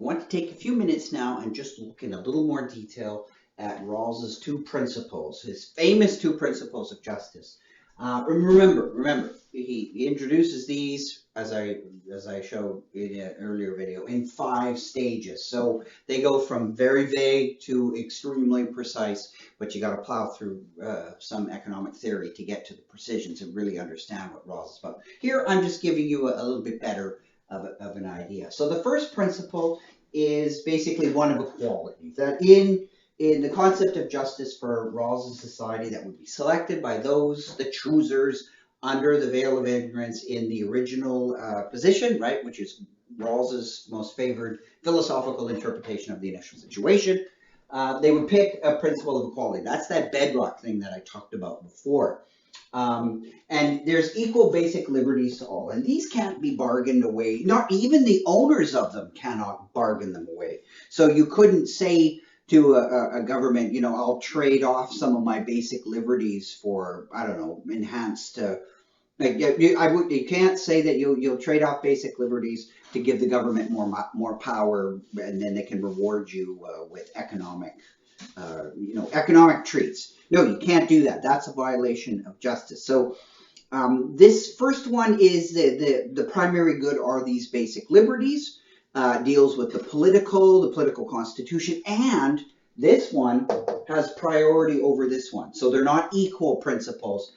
I want to take a few minutes now and just look in a little more detail at Rawls's two principles, his famous two principles of justice. Remember, he introduces these, as I showed in an earlier video, in 5 stages. So they go from very vague to extremely precise, but you got to plow through some economic theory to get to the precisions and really understand what Rawls is about. Here, I'm just giving you a little bit better of an idea. So the first principle is basically one of equality, that in the concept of justice for Rawls' society, that would be selected by those, the choosers, under the veil of ignorance in the original position, right, which is Rawls's most favored philosophical interpretation of the initial situation. They would pick a principle of equality. That's that bedrock thing that I talked about before. And there's equal basic liberties to all, and these can't be bargained away. Not even the owners of them cannot bargain them away. So you couldn't say to a government, you know, I'll trade off some of my basic liberties for, I don't know, enhanced. You can't say that you'll trade off basic liberties to give the government more power, and then they can reward you with economic treats. No, you can't do that. That's a violation of justice. So this first one is the primary good are these basic liberties, deals with the political constitution, and this one has priority over this one. So they're not equal principles,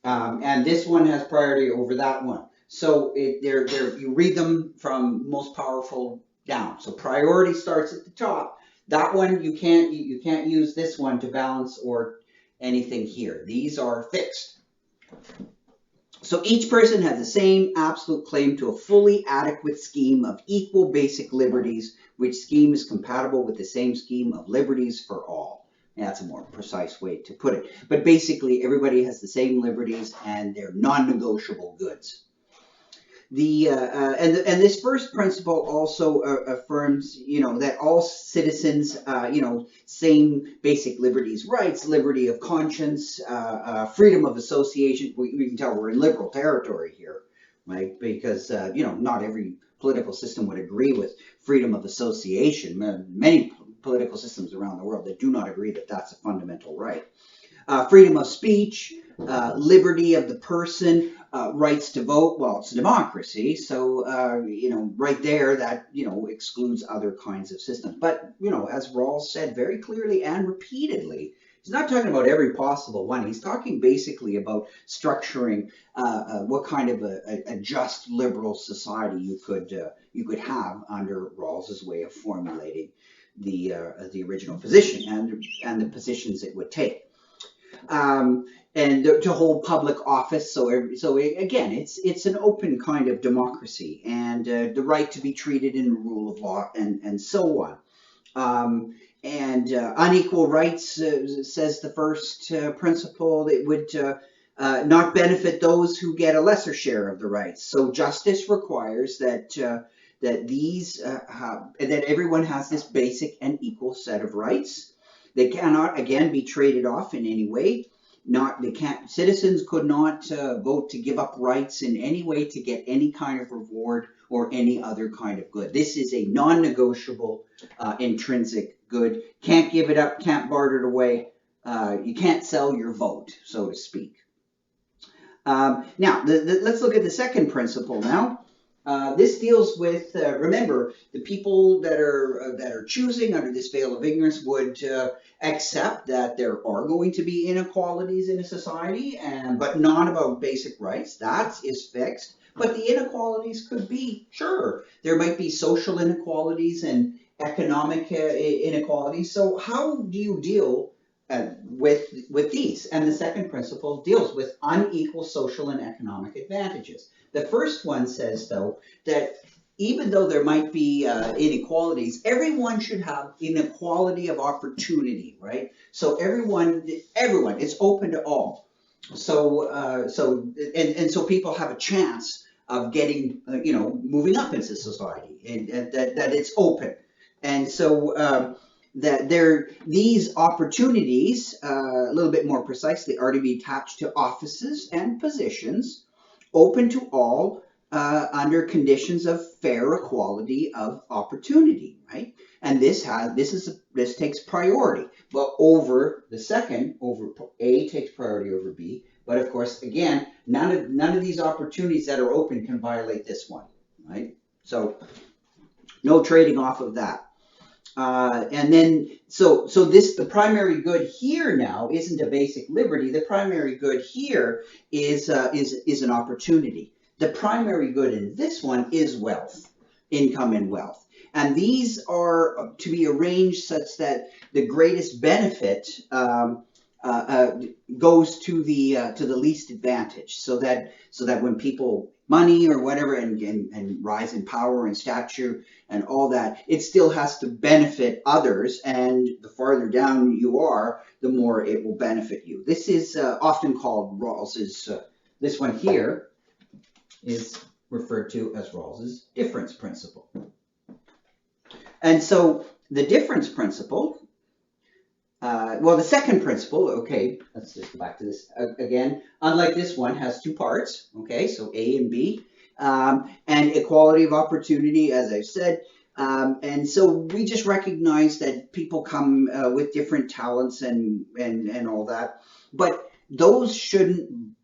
and this one has priority over that one. So you read them from most powerful down. So priority starts at the top. That one you can't use this one to balance or anything here. These are fixed. So each person has the same absolute claim to a fully adequate scheme of equal basic liberties, which scheme is compatible with the same scheme of liberties for all. And that's a more precise way to put it. But basically, everybody has the same liberties, and they're non-negotiable goods. And this first principle also affirms, that all citizens, same basic liberties, rights, liberty of conscience, freedom of association. We can tell we're in liberal territory here, right? Because, not every political system would agree with freedom of association. Many political systems around the world that do not agree that that's a fundamental right. Freedom of speech, liberty of the person, rights to vote. Well, it's a democracy, so right there that excludes other kinds of systems. But as Rawls said very clearly and repeatedly, he's not talking about every possible one. He's talking basically about structuring what kind of a just liberal society you could have under Rawls's way of formulating the original position and the positions it would take. And to hold public office. So again, it's an open kind of democracy, and the right to be treated in the rule of law, and so on. Unequal rights, says the first principle, it would not benefit those who get a lesser share of the rights. So justice requires that that everyone has this basic and equal set of rights. They cannot, again, be traded off in any way. Citizens could not vote to give up rights in any way to get any kind of reward or any other kind of good. This is a non-negotiable intrinsic good. Can't give it up, can't barter it away. You can't sell your vote, so to speak. Now, let's look at the second principle now. This deals with, remember, the people that are choosing under this veil of ignorance would accept that there are going to be inequalities in a society, but not about basic rights. That is fixed. But the inequalities could be, sure, there might be social inequalities and economic inequalities. So how do you deal with these? And the second principle deals with unequal social and economic advantages. The first one says, though, that even though there might be inequalities, everyone should have inequality of opportunity, right? So everyone, it's open to all. So so people have a chance of getting, moving up into society, and that it's open. And so that these opportunities, a little bit more precisely, are to be attached to offices and positions, open to all, under conditions of fair equality of opportunity, right? And this takes priority, but over the second, over A takes priority over B. But of course, again, none of these opportunities that are open can violate this one, right? So no trading off of that. And then, so the primary good here now isn't a basic liberty. The primary good here is an opportunity. The primary good in this one is wealth, income and wealth. And these are to be arranged such that the greatest benefit goes to the least advantage, so that when people money or whatever and rise in power and stature and all that, it still has to benefit others, and the farther down you are, the more it will benefit you. This is often called Rawls's, this one here is referred to as Rawls's difference principle. And so the difference principle, well, the second principle, okay, let's just go back to this again. Unlike this one, has two parts, okay, so A and B, and equality of opportunity, as I've said. And so we just recognize that people come with different talents and all that, but those shouldn't,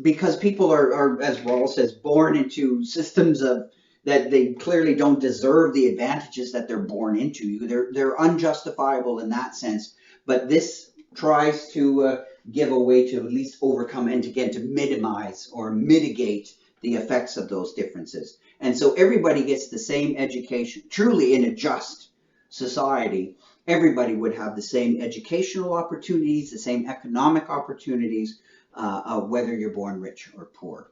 because people are, as Rawls says, born into systems of that they clearly don't deserve the advantages that they're born into. They're unjustifiable in that sense. But this tries to give a way to at least overcome and again to minimize or mitigate the effects of those differences. And so everybody gets the same education. Truly, in a just society, everybody would have the same educational opportunities, the same economic opportunities, whether you're born rich or poor.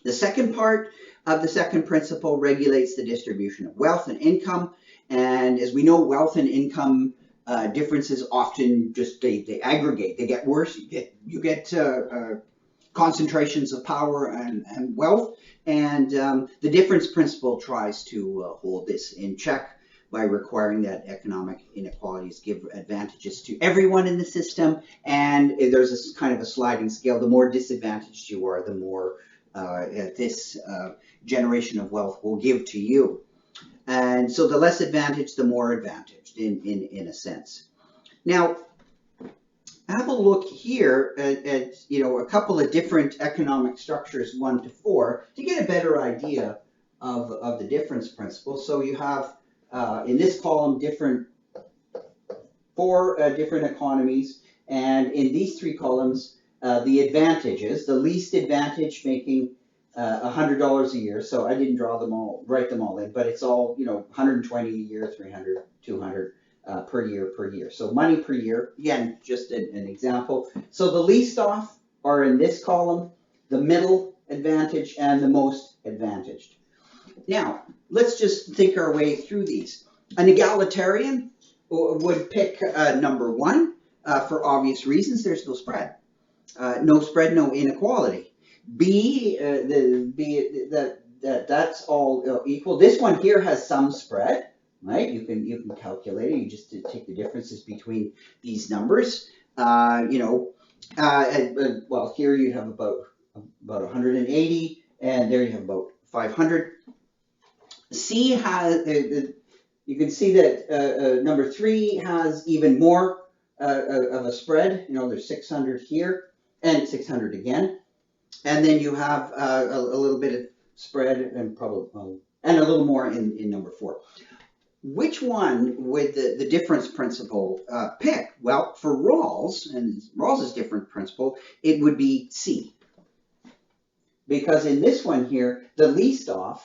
The second part of the second principle regulates the distribution of wealth and income. And as we know, wealth and income differences often just they aggregate, they get worse. You get concentrations of power and wealth, and the difference principle tries to hold this in check by requiring that economic inequalities give advantages to everyone in the system, and there's this kind of a sliding scale. The more disadvantaged you are, the more this generation of wealth will give to you. And so the less advantaged, the more advantaged in a sense. Now, have a look here at a couple of different economic structures, 1 to 4, to get a better idea of the difference principle. So you have in this column four different economies, and in these 3 columns the advantages. The least advantage making $100 a year. So I didn't write them all in, but it's all 120 a year, 300, 200. Per year. So money per year, again, just an example. So the least off are in this column, the middle advantage, and the most advantaged. Now, let's just think our way through these. An egalitarian would pick number 1 for obvious reasons. There's no spread. No spread, no inequality. B, that's all equal. This one here has some spread. Right, you can calculate it. You just take the differences between these numbers. Well, here you have about 180, and there you have about 500. C has you can see that number 3 has even more of a spread. There's 600 here and 600 again, and then you have a little bit of spread and probably and a little more in number 4. Which one would the difference principle pick? Well, for Rawls and Rawls's difference principle, it would be C. Because in this one here, the least are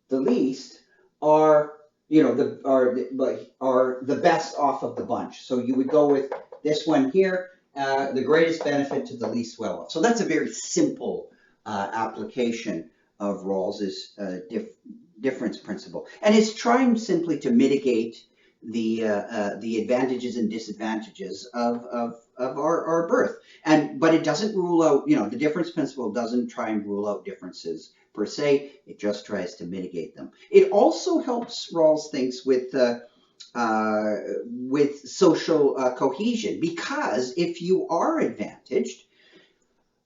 the best off of the bunch. So you would go with this one here, the greatest benefit to the least well off. So that's a very simple application of Rawls's difference principle, and it's trying simply to mitigate the advantages and disadvantages of our birth, but it doesn't rule out. The difference principle doesn't try and rule out differences per se. It just tries to mitigate them. It also helps, Rawls thinks, with social cohesion, because if you are advantaged,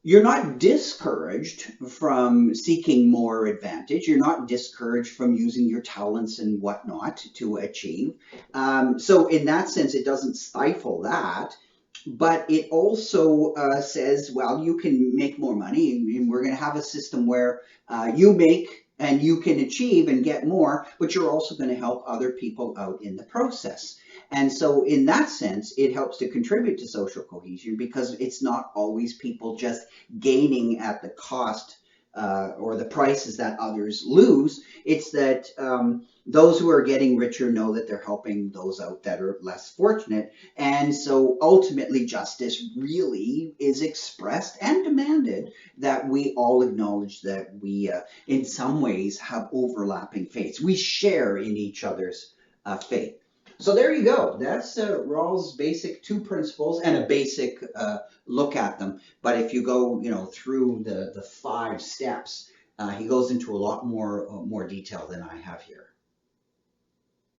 You're not discouraged from seeking more advantage. You're not discouraged from using your talents and whatnot to achieve. So, in that sense, it doesn't stifle that, but it also says, well, you can make more money, and we're going to have a system where you make and you can achieve and get more, but you're also going to help other people out in the process. And so, in that sense, it helps to contribute to social cohesion because it's not always people just gaining at the cost or the prices that others lose. It's that those who are getting richer know that they're helping those out that are less fortunate. And so ultimately, justice really is expressed and demanded that we all acknowledge that we, in some ways, have overlapping faiths. We share in each other's faith. So there you go. That's Rawls' basic two principles and a basic look at them. But if you go, through the 5 steps, he goes into a lot more detail than I have here.